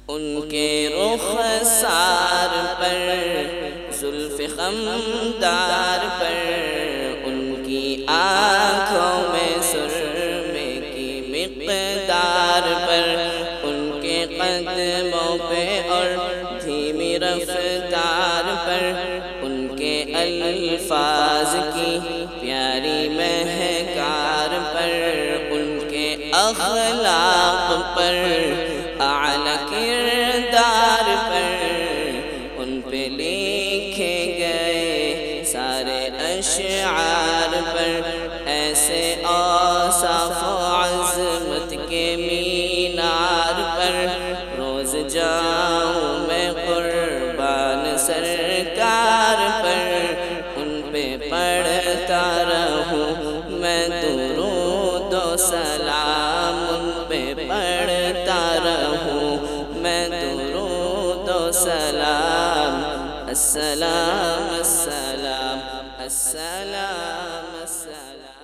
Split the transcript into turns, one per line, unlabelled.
ان کے رخسار پر زلف خمدار پر، ان کی آنکھوں میں سرمے کی مقدار پر، ان کے قدموں پہ اور دھیمی رفتار پر، ان کے الفاظ کی پیاری مہکار پر، ان کے اخلاق پر، اعلیٰ کردار پر، ان پہ لکھے گئے سارے اشعار پر، ایسے اوصاف و عظمت کے مینار پر روز جاؤں میں قربان سرکار پر، ان پہ پڑھتا رہوں میں درود و سلام، ان پہ پڑھتا رہوں میں درود و سلام، السلام السلام السلام السلام۔